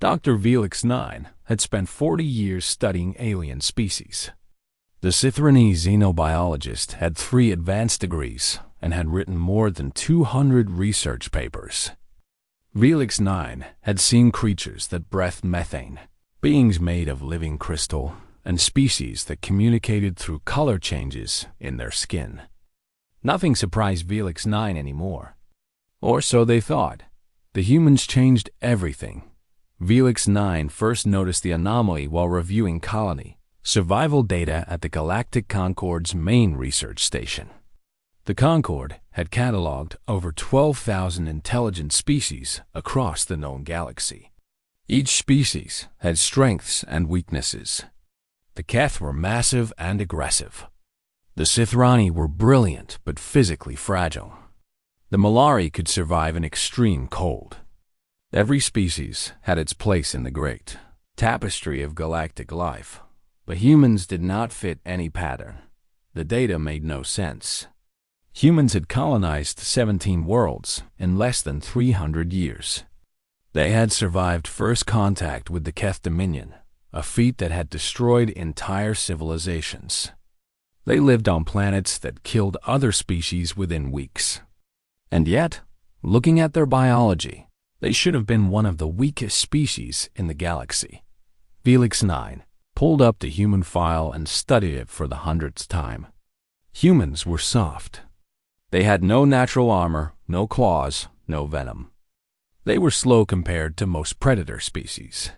Dr. Felix 9 had spent 40 years studying alien species. The Citharanese xenobiologist had 3 advanced degrees and had written more than 200 research papers. Felix 9 had seen creatures that breathed methane, beings made of living crystal, and species that communicated through color changes in their skin. Nothing surprised Felix 9 anymore. Or so they thought. The humans changed everything. Felix 9 first noticed the anomaly while reviewing colony survival data at the Galactic Concord's main research station. The Concorde had cataloged over 12,000 intelligent species across the known galaxy. Each species had strengths and weaknesses. The Keth were massive and aggressive. The Citharani were brilliant but physically fragile. The Malari could survive an extreme cold. Every species had its place in the great tapestry of galactic life, but humans did not fit any pattern. The data made no sense. Humans had colonized 17 worlds in less than 300 years. They had survived first contact with the Keth Dominion, a feat that had destroyed entire civilizations. They lived on planets that killed other species within weeks. And yet, looking at their biology, they should have been one of the weakest species in the galaxy. Felix 9 pulled up the human file and studied it for the 100th time. Humans were soft. They had no natural armor, no claws, no venom. They were slow compared to most predator species.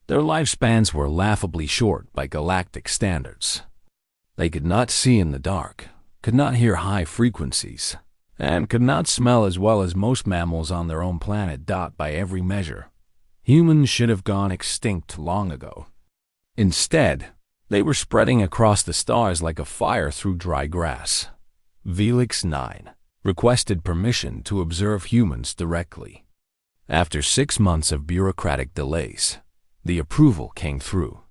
Their lifespans were laughably short by galactic standards. They could not see in the dark, could not hear high frequencies, and could not smell as well as most mammals on their own planet. By every measure, humans should have gone extinct long ago. Instead, they were spreading across the stars like a fire through dry grass. Felix 9 requested permission to observe humans directly. After 6 months of bureaucratic delays, the approval came through.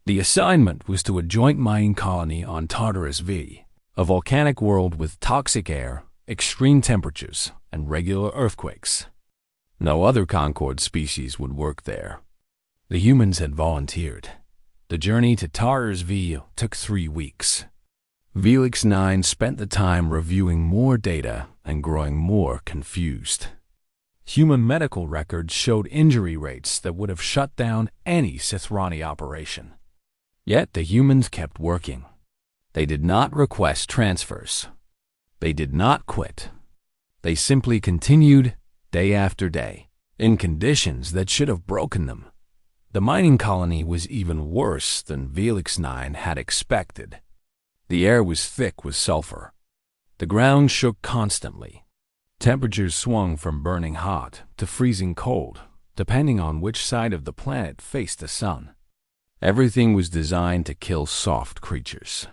The assignment was to a joint mining colony on Tartarus V, a volcanic world with toxic air, extreme temperatures, and regular earthquakes. No other Concorde species would work there. The humans had volunteered. The journey to Tartarus V took 3 weeks. Felix 9 spent the time reviewing more data and growing more confused. Human medical records showed injury rates that would have shut down any Citharani operation. Yet the humans kept working. They did not request transfers. They did not quit. They simply continued day after day, in conditions that should have broken them. The mining colony was even worse than Felix 9 had expected. The air was thick with sulfur. The ground shook constantly. Temperatures swung from burning hot to freezing cold, depending on which side of the planet faced the sun. Everything was designed to kill soft creatures.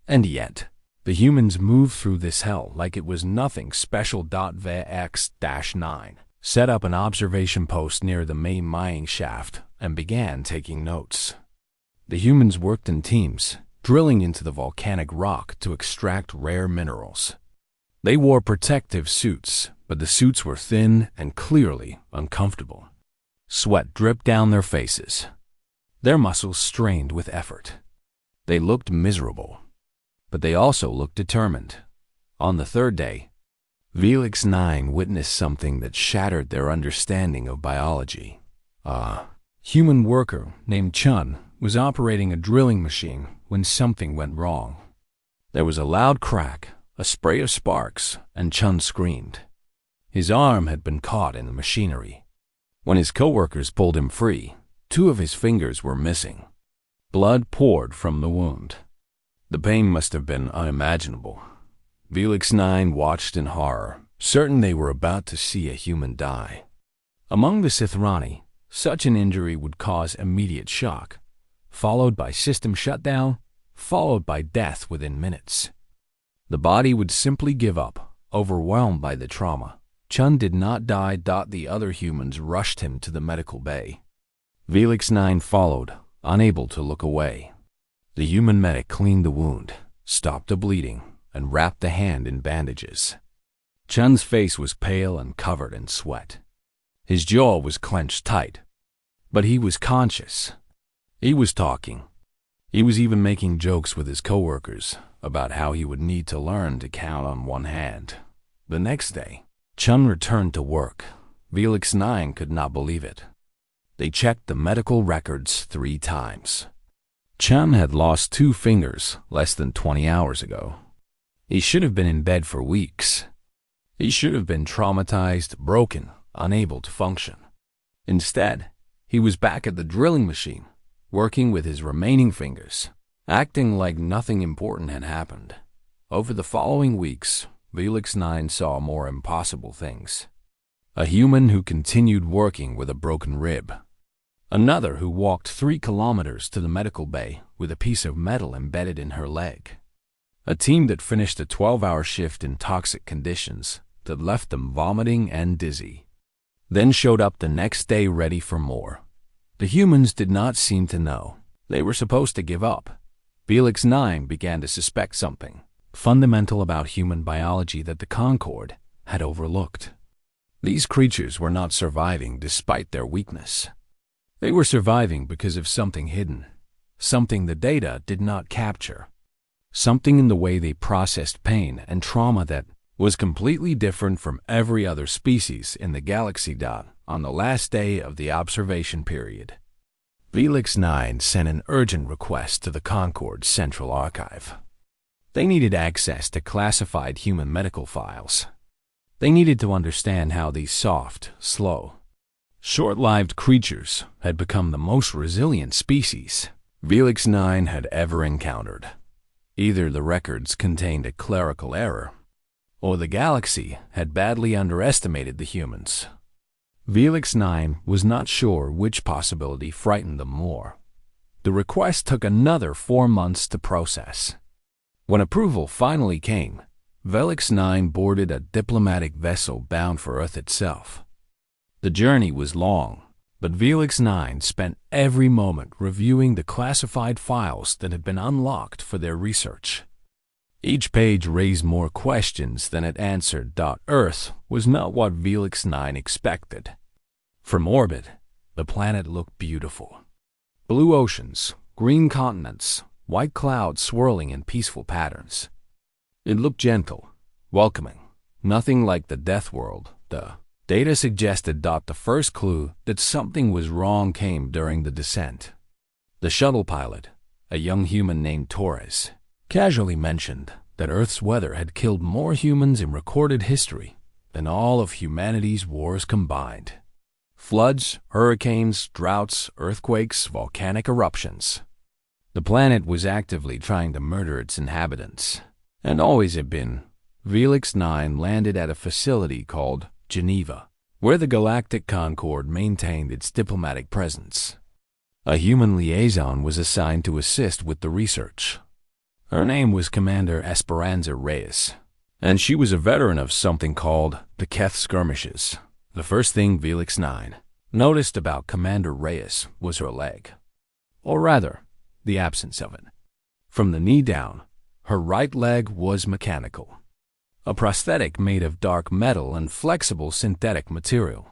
And yet, the humans moved through this hell like it was nothing special. VX-9 set up an observation post near the main mining shaft and began taking notes. The humans worked in teams, drilling into the volcanic rock to extract rare minerals. They wore protective suits, but the suits were thin and clearly uncomfortable. Sweat dripped down their faces. Their muscles strained with effort. They looked miserable, but they also looked determined. On the 3rd day, Felix 9 witnessed something that shattered their understanding of biology. A human worker named Chun was operating a drilling machine when something went wrong. There was a loud crack, a spray of sparks, and Chun screamed. His arm had been caught in the machinery. When his coworkers pulled him free, 2 of his fingers were missing. Blood poured from the wound. The pain must have been unimaginable. Felix 9 watched in horror, certain they were about to see a human die. Among the Citharani, such an injury would cause immediate shock, followed by system shutdown, followed by death within minutes. The body would simply give up, overwhelmed by the trauma. Chun did not die. The other humans rushed him to the medical bay. Felix 9 followed, unable to look away. The human medic cleaned the wound, stopped the bleeding, and wrapped the hand in bandages. Chun's face was pale and covered in sweat. His jaw was clenched tight. But he was conscious. He was talking. He was even making jokes with his coworkers about how he would need to learn to count on one hand. The next day, Chun returned to work. Felix 9 could not believe it. They checked the medical records 3 times. Chun had lost 2 fingers less than 20 hours ago. He should have been in bed for weeks. He should have been traumatized, broken, unable to function. Instead, he was back at the drilling machine, working with his remaining fingers, acting like nothing important had happened. Over the following weeks, Felix 9 saw more impossible things. A human who continued working with a broken rib. Another who walked 3 kilometers to the medical bay with a piece of metal embedded in her leg. A team that finished a 12-hour shift in toxic conditions that left them vomiting and dizzy. Then showed up the next day ready for more. The humans did not seem to know. They were supposed to give up. Felix 9 began to suspect something fundamental about human biology that the Concord had overlooked. These creatures were not surviving despite their weakness. They were surviving because of something hidden, something the data did not capture, something in the way they processed pain and trauma that was completely different from every other species in the galaxy. On the last day of the observation period, Felix 9 sent an urgent request to the Concord's Central Archive. They needed access to classified human medical files. They needed to understand how these soft, slow, short-lived creatures had become the most resilient species Felix 9 had ever encountered. Either the records contained a clerical error, or the galaxy had badly underestimated the humans. Felix 9 was not sure which possibility frightened them more. The request took another 4 months to process. When approval finally came, Felix 9 boarded a diplomatic vessel bound for Earth itself. The journey was long, but Felix 9 spent every moment reviewing the classified files that had been unlocked for their research. Each page raised more questions than it answered. Earth was not what Felix 9 expected. From orbit, the planet looked beautiful. Blue oceans, green continents, white clouds swirling in peaceful patterns. It looked gentle, welcoming, nothing like the death world. The data suggested. The first clue that something was wrong came during the descent. The shuttle pilot, a young human named Torres, casually mentioned that Earth's weather had killed more humans in recorded history than all of humanity's wars combined. Floods, hurricanes, droughts, earthquakes, volcanic eruptions. The planet was actively trying to murder its inhabitants, and always had been. Felix 9 landed at a facility called Geneva, where the Galactic Concord maintained its diplomatic presence. A human liaison was assigned to assist with the research. Her name was Commander Esperanza Reyes, and she was a veteran of something called the Keth skirmishes. The first thing Felix 9 noticed about Commander Reyes was her leg, or rather, the absence of it. From the knee down, her right leg was mechanical, a prosthetic made of dark metal and flexible synthetic material.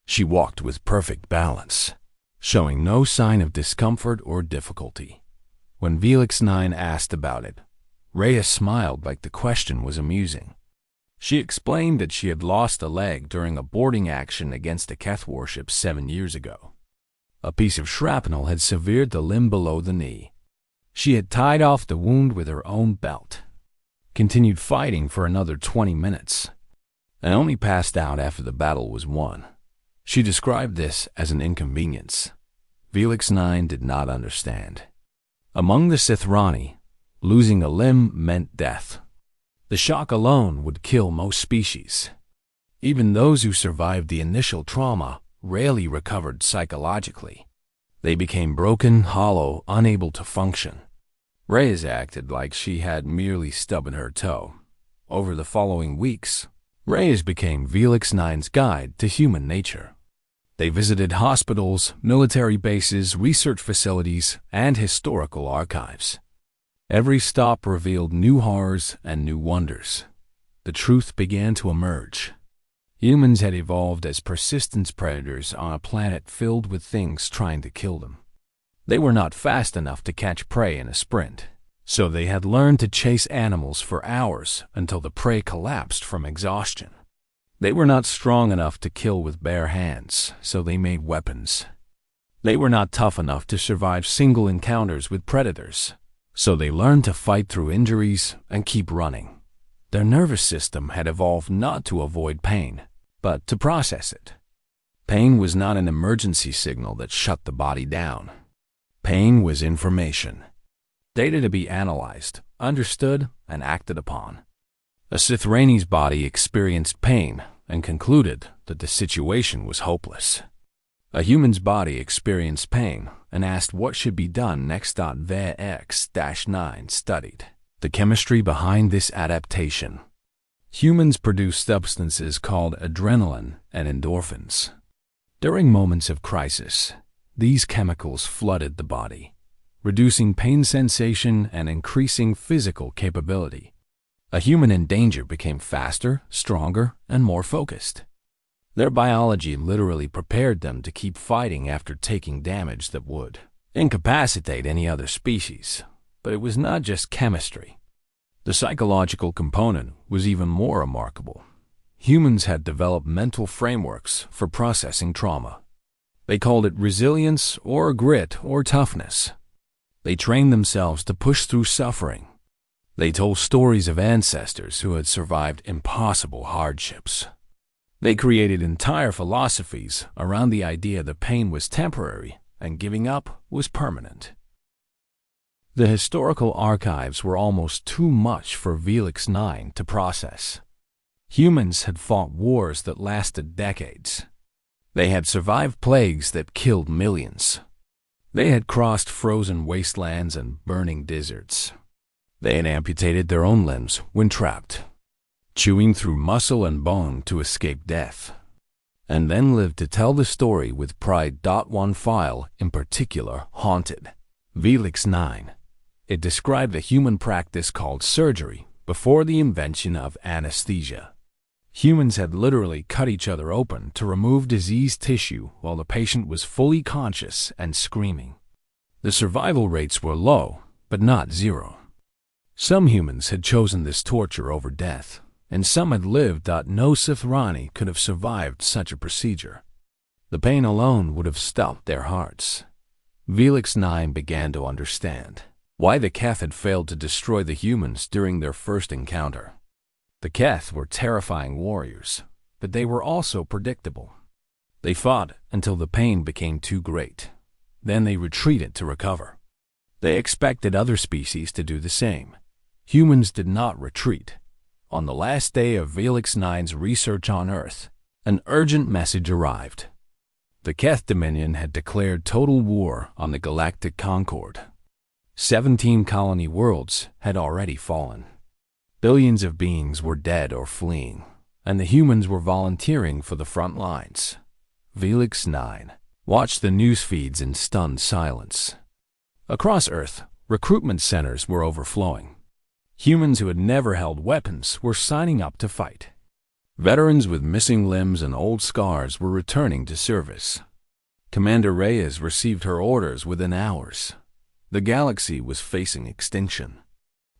She walked with perfect balance, showing no sign of discomfort or difficulty. When Felix 9 asked about it, Reyes smiled like the question was amusing. She explained that she had lost a leg during a boarding action against a Keth warship 7 years ago. A piece of shrapnel had severed the limb below the knee. She had tied off the wound with her own belt, continued fighting for another 20 minutes, and only passed out after the battle was won. She described this as an inconvenience. Felix 9 did not understand. Among the Sithrani, losing a limb meant death. The shock alone would kill most species. Even those who survived the initial trauma rarely recovered psychologically. They became broken, hollow, unable to function. Reyes acted like she had merely stubbed her toe. Over the following weeks, Reyes became Felix 9's guide to human nature. They visited hospitals, military bases, research facilities, and historical archives. Every stop revealed new horrors and new wonders. The truth began to emerge. Humans had evolved as persistent predators on a planet filled with things trying to kill them. They were not fast enough to catch prey in a sprint, so they had learned to chase animals for hours until the prey collapsed from exhaustion. They were not strong enough to kill with bare hands, so they made weapons. They were not tough enough to survive single encounters with predators, so they learned to fight through injuries and keep running. Their nervous system had evolved not to avoid pain, but to process it. Pain was not an emergency signal that shut the body down. Pain was information. Data to be analyzed, understood, and acted upon. A Sithrani's body experienced pain and concluded that the situation was hopeless. A human's body experienced pain and asked what should be done next. VX-9 studied the chemistry behind this adaptation. Humans produce substances called adrenaline and endorphins. During moments of crisis, these chemicals flooded the body, reducing pain sensation and increasing physical capability. A human in danger became faster, stronger, and more focused. Their biology literally prepared them to keep fighting after taking damage that would incapacitate any other species. But it was not just chemistry. The psychological component was even more remarkable. Humans had developed mental frameworks for processing trauma. They called it resilience or grit or toughness. They trained themselves to push through suffering. They told stories of ancestors who had survived impossible hardships. They created entire philosophies around the idea that pain was temporary and giving up was permanent. The historical archives were almost too much for VX-9 to process. Humans had fought wars that lasted decades. They had survived plagues that killed millions. They had crossed frozen wastelands and burning deserts. They had amputated their own limbs when trapped, chewing through muscle and bone to escape death, and then lived to tell the story with pride. One file in particular haunted VX-9. It described a human practice called surgery before the invention of anesthesia. Humans had literally cut each other open to remove diseased tissue while the patient was fully conscious and screaming. The survival rates were low, but not zero. Some humans had chosen this torture over death, and some had lived. No Sithrani could have survived such a procedure. The pain alone would have stopped their hearts. VX-9 began to understand why the Keth had failed to destroy the humans during their first encounter. The Keth were terrifying warriors, but they were also predictable. They fought until the pain became too great. Then they retreated to recover. They expected other species to do the same. Humans did not retreat. On the last day of VX-9's research on Earth, an urgent message arrived. The Keth Dominion had declared total war on the Galactic Concord. 17 colony worlds had already fallen. Billions of beings were dead or fleeing, and the humans were volunteering for the front lines. VX-9 watched the news feeds in stunned silence. Across Earth, recruitment centers were overflowing. Humans who had never held weapons were signing up to fight. Veterans with missing limbs and old scars were returning to service. Commander Reyes received her orders within hours. The galaxy was facing extinction.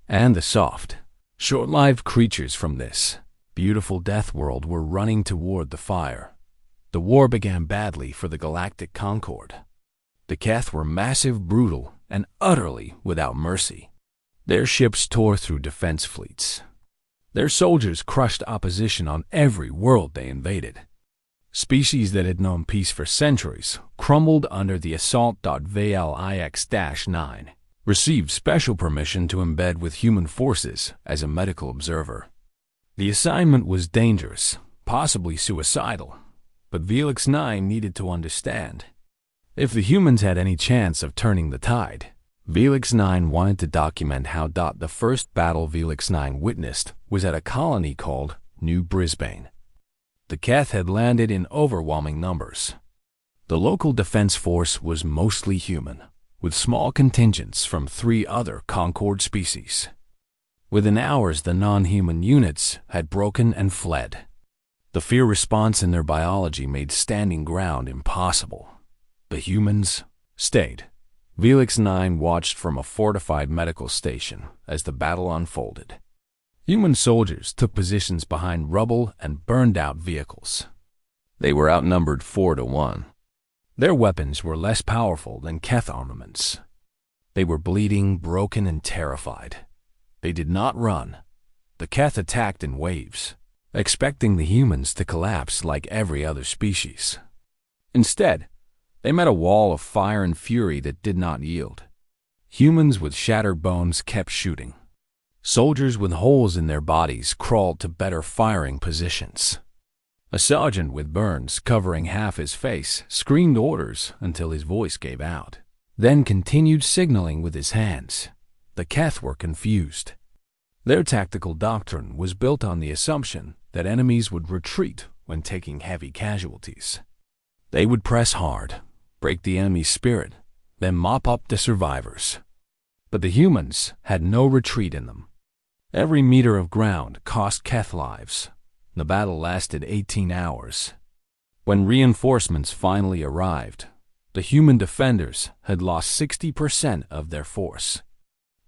And the soft, short-lived creatures from this beautiful death world were running toward the fire. The war began badly for the Galactic Concord. The Keth were massive, brutal, and utterly without mercy. Their ships tore through defense fleets. Their soldiers crushed opposition on every world they invaded. Species that had known peace for centuries crumbled under the assault. VLIX-9 received special permission to embed with human forces as a medical observer. The assignment was dangerous, possibly suicidal, but VX-9 needed to understand. If the humans had any chance of turning the tide, VX-9 wanted to document how. The first battle VX-9 witnessed was at a colony called New Brisbane. The Keth had landed in overwhelming numbers. The local defense force was mostly human, with small contingents from 3 other Concord species. Within hours, the non-human units had broken and fled. The fear response in their biology made standing ground impossible. The humans stayed. Velix 9 watched from a fortified medical station as the battle unfolded. Human soldiers took positions behind rubble and burned-out vehicles. They were outnumbered 4-1. Their weapons were less powerful than Keth armaments. They were bleeding, broken, and terrified. They did not run. The Keth attacked in waves, expecting the humans to collapse like every other species. Instead, they met a wall of fire and fury that did not yield. Humans with shattered bones kept shooting. Soldiers with holes in their bodies crawled to better firing positions. A sergeant with burns covering half his face screamed orders until his voice gave out, then continued signaling with his hands. The Keth were confused. Their tactical doctrine was built on the assumption that enemies would retreat when taking heavy casualties. They would press hard, break the enemy's spirit, then mop up the survivors. But the humans had no retreat in them. Every meter of ground cost Keth lives. The battle lasted 18 hours. When reinforcements finally arrived, the human defenders had lost 60% of their force.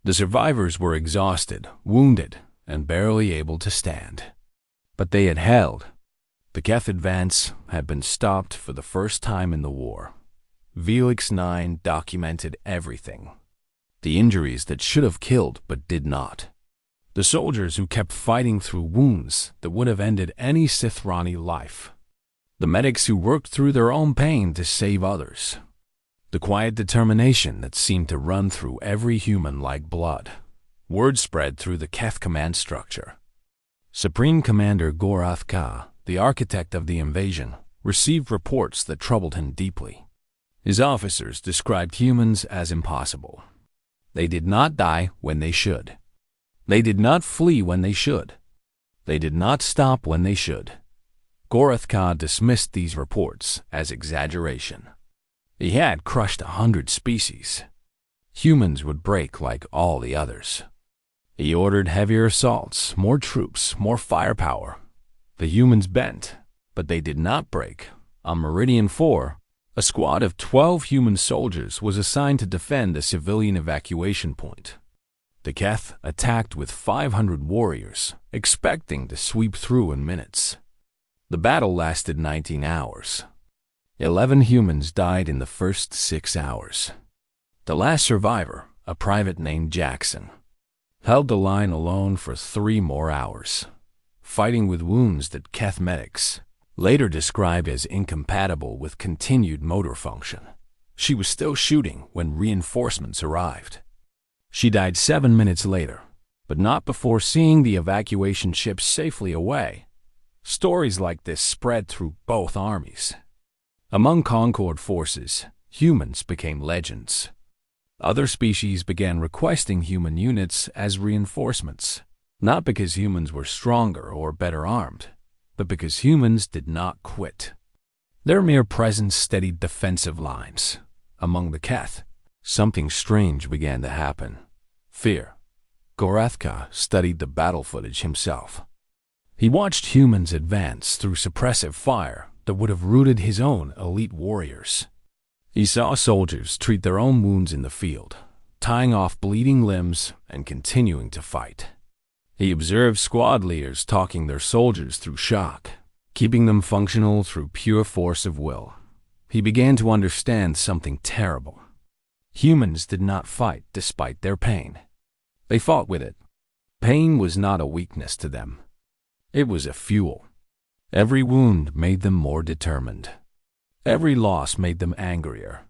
The survivors were exhausted, wounded, and barely able to stand. But they had held. The Keth advance had been stopped for the first time in the war. Velix 9 documented everything. The injuries that should have killed but did not. The soldiers who kept fighting through wounds that would have ended any Sithrani life. The medics who worked through their own pain to save others. The quiet determination that seemed to run through every human like blood. Word spread through the Keth command structure. Supreme Commander Gorath Ka, the architect of the invasion, received reports that troubled him deeply. His officers described humans as impossible. They did not die when they should. They did not flee when they should. They did not stop when they should. Gorath Ka dismissed these reports as exaggeration. He had crushed 100 species. Humans would break like all the others. He ordered heavier assaults, more troops, more firepower. The humans bent, but they did not break. On Meridian 4, a squad of 12 human soldiers was assigned to defend a civilian evacuation point. The Keth attacked with 500 warriors, expecting to sweep through in minutes. The battle lasted 19 hours. 11 humans died in the first 6 hours. The last survivor, a private named Jackson, held the line alone for 3 more hours, fighting with wounds that Keth medics later described as incompatible with continued motor function. She was still shooting when reinforcements arrived. She died 7 minutes later, but not before seeing the evacuation ships safely away. Stories like this spread through both armies. Among Concord forces, humans became legends. Other species began requesting human units as reinforcements, not because humans were stronger or better armed, but because humans did not quit. Their mere presence steadied defensive lines. Among the Keth, something strange began to happen. Fear. Gorath Ka studied the battle footage himself. He watched humans advance through suppressive fire that would have routed his own elite warriors. He saw soldiers treat their own wounds in the field, tying off bleeding limbs and continuing to fight. He observed squad leaders talking their soldiers through shock, keeping them functional through pure force of will. He began to understand something terrible. Humans did not fight despite their pain. They fought with it. Pain was not a weakness to them. It was a fuel. Every wound made them more determined. Every loss made them angrier.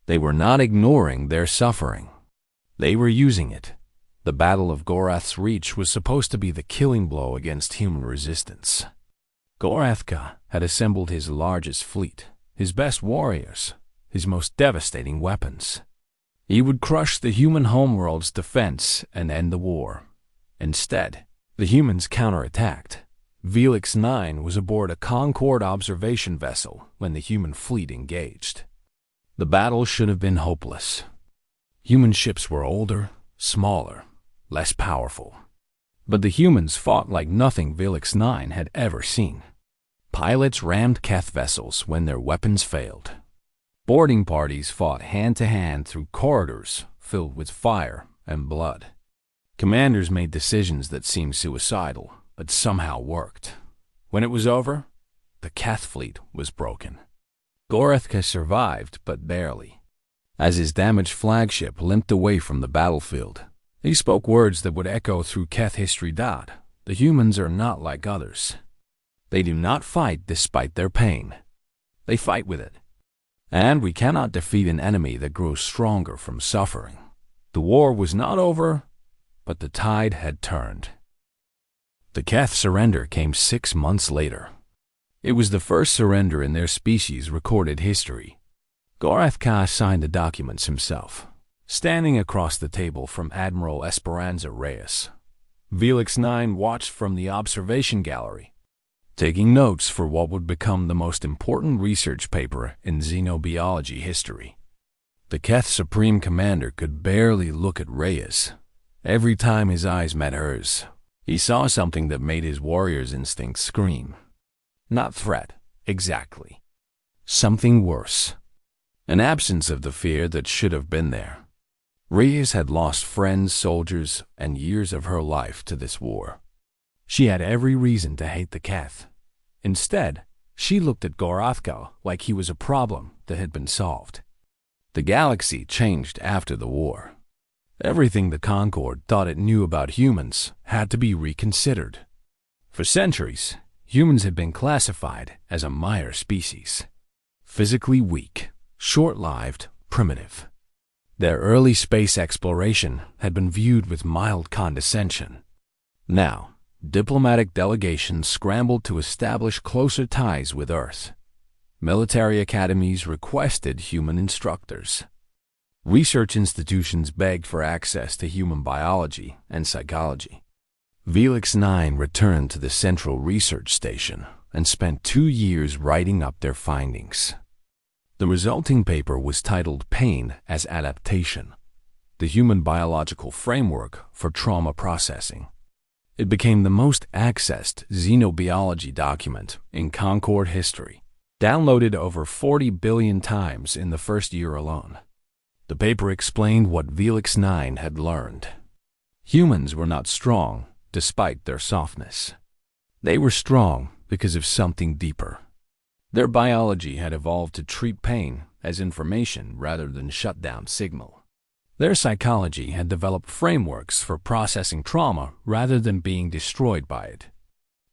They were not ignoring their suffering. They were using it. The Battle of Gorath's Reach was supposed to be the killing blow against human resistance. Gorath Ka had assembled his largest fleet, his best warriors, his most devastating weapons. He would crush the human homeworld's defense and end the war. Instead, the humans counterattacked. Velix 9 was aboard a Concord observation vessel when the human fleet engaged. The battle should have been hopeless. Human ships were older, smaller, less powerful. But the humans fought like nothing Velix 9 had ever seen. Pilots rammed Keth vessels when their weapons failed. Boarding parties fought hand-to-hand through corridors filled with fire and blood. Commanders made decisions that seemed suicidal, but somehow worked. When it was over, the Keth fleet was broken. Gorethka survived, but barely. As his damaged flagship limped away from the battlefield, he spoke words that would echo through Keth history. The humans are not like others. They do not fight despite their pain. They fight with it. And we cannot defeat an enemy that grows stronger from suffering. The war was not over, but the tide had turned. The Keth surrender came 6 months later. It was the first surrender in their species' recorded history. Gorethka signed the documents himself, standing across the table from Admiral Esperanza Reyes. Felix 9 watched from the observation gallery, taking notes for what would become the most important research paper in xenobiology history. The Keth Supreme Commander could barely look at Reyes. Every time his eyes met hers, he saw something that made his warrior's instincts scream. Not threat, exactly. Something worse. An absence of the fear that should have been there. Reyes had lost friends, soldiers, and years of her life to this war. She had every reason to hate the Keth. Instead, she looked at Gorethka like he was a problem that had been solved. The galaxy changed after the war. Everything the Concord thought it knew about humans had to be reconsidered. For centuries, humans had been classified as a Meyer species. Physically weak, short-lived, primitive. Their early space exploration had been viewed with mild condescension. Now, diplomatic delegations scrambled to establish closer ties with Earth. Military academies requested human instructors. Research institutions begged for access to human biology and psychology. Felix 9 returned to the Central Research Station and spent 2 years writing up their findings. The resulting paper was titled Pain as Adaptation, the Human Biological Framework for Trauma Processing. It became the most accessed xenobiology document in Concord history, downloaded over 40 billion times in the first year alone. The paper explained what Felix 9 had learned. Humans were not strong despite their softness. They were strong because of something deeper. Their biology had evolved to treat pain as information rather than shut-down signal. Their psychology had developed frameworks for processing trauma rather than being destroyed by it.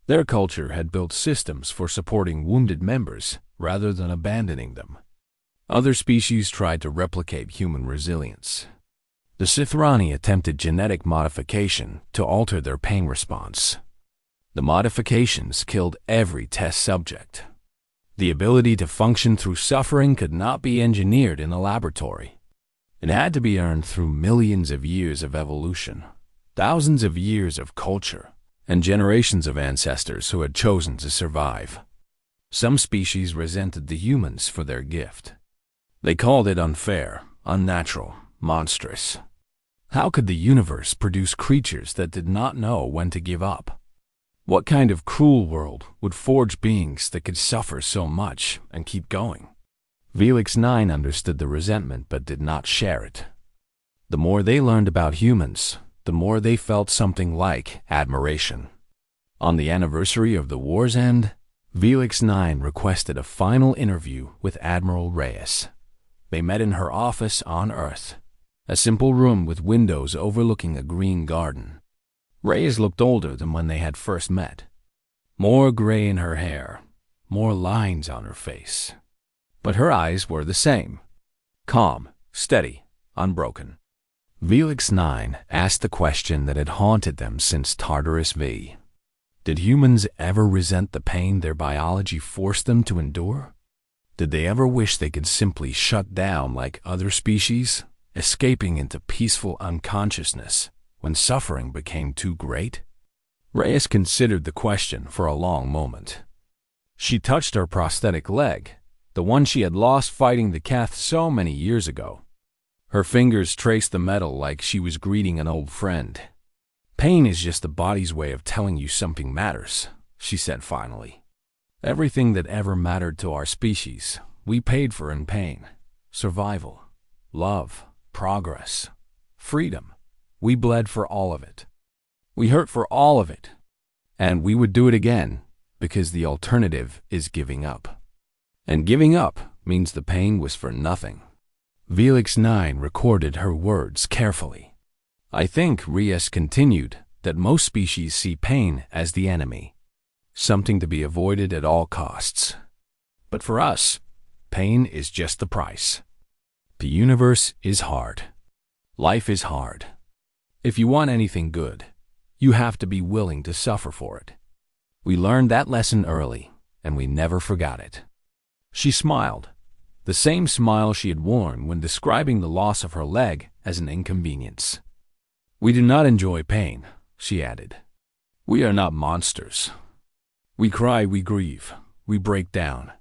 Their culture had built systems for supporting wounded members rather than abandoning them. Other species tried to replicate human resilience. The Sithrani attempted genetic modification to alter their pain response. The modifications killed every test subject. The ability to function through suffering could not be engineered in a laboratory. It had to be earned through millions of years of evolution, thousands of years of culture, and generations of ancestors who had chosen to survive. Some species resented the humans for their gift. They called it unfair, unnatural, monstrous. How could the universe produce creatures that did not know when to give up? What kind of cruel world would forge beings that could suffer so much and keep going? Felix 9 understood the resentment but did not share it. The more they learned about humans, the more they felt something like admiration. On the anniversary of the war's end, Felix 9 requested a final interview with Admiral Reyes. They met in her office on Earth, a simple room with windows overlooking a green garden. Reyes looked older than when they had first met. More gray in her hair, more lines on her face. But her eyes were the same. Calm, steady, unbroken. Felix 9 asked the question that had haunted them since Tartarus V. Did humans ever resent the pain their biology forced them to endure? Did they ever wish they could simply shut down like other species, escaping into peaceful unconsciousness when suffering became too great? Reyes considered the question for a long moment. She touched her prosthetic leg, the one she had lost fighting the Keth so many years ago. Her fingers traced the metal like she was greeting an old friend. Pain is just the body's way of telling you something matters, she said finally. Everything that ever mattered to our species, we paid for in pain. Survival, love, progress, freedom. We bled for all of it. We hurt for all of it. And we would do it again, because the alternative is giving up. And giving up means the pain was for nothing. Felix 9 recorded her words carefully. I think, Reyes continued, that most species see pain as the enemy, something to be avoided at all costs. But for us, pain is just the price. The universe is hard. Life is hard. If you want anything good, you have to be willing to suffer for it. We learned that lesson early, and we never forgot it. She smiled, the same smile she had worn when describing the loss of her leg as an inconvenience. We do not enjoy pain, she added. We are not monsters. We cry, we grieve, we break down.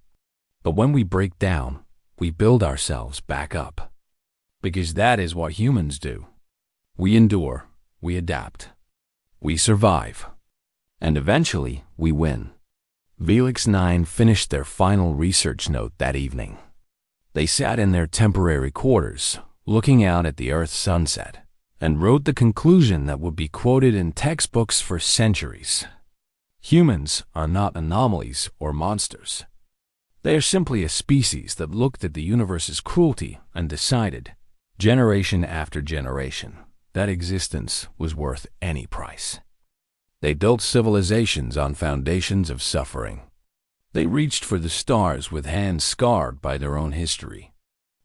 But when we break down, we build ourselves back up. Because that is what humans do. We endure, we adapt, we survive, and eventually we win. Felix 9 finished their final research note that evening. They sat in their temporary quarters, looking out at the Earth's sunset, and wrote the conclusion that would be quoted in textbooks for centuries. Humans are not anomalies or monsters. They are simply a species that looked at the universe's cruelty and decided, generation after generation, that existence was worth any price. They built civilizations on foundations of suffering. They reached for the stars with hands scarred by their own history.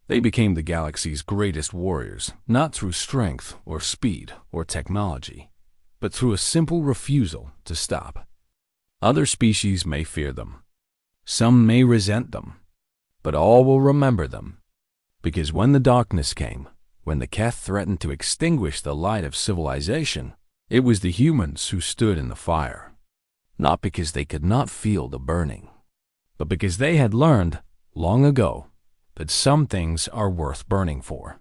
They became the galaxy's greatest warriors, not through strength or speed or technology, but through a simple refusal to stop. Other species may fear them. Some may resent them, but all will remember them. Because when the darkness came, when the Keth threatened to extinguish the light of civilization, it was the humans who stood in the fire. Not because they could not feel the burning, but because they had learned, long ago, that some things are worth burning for.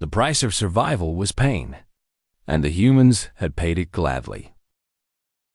The price of survival was pain, and the humans had paid it gladly.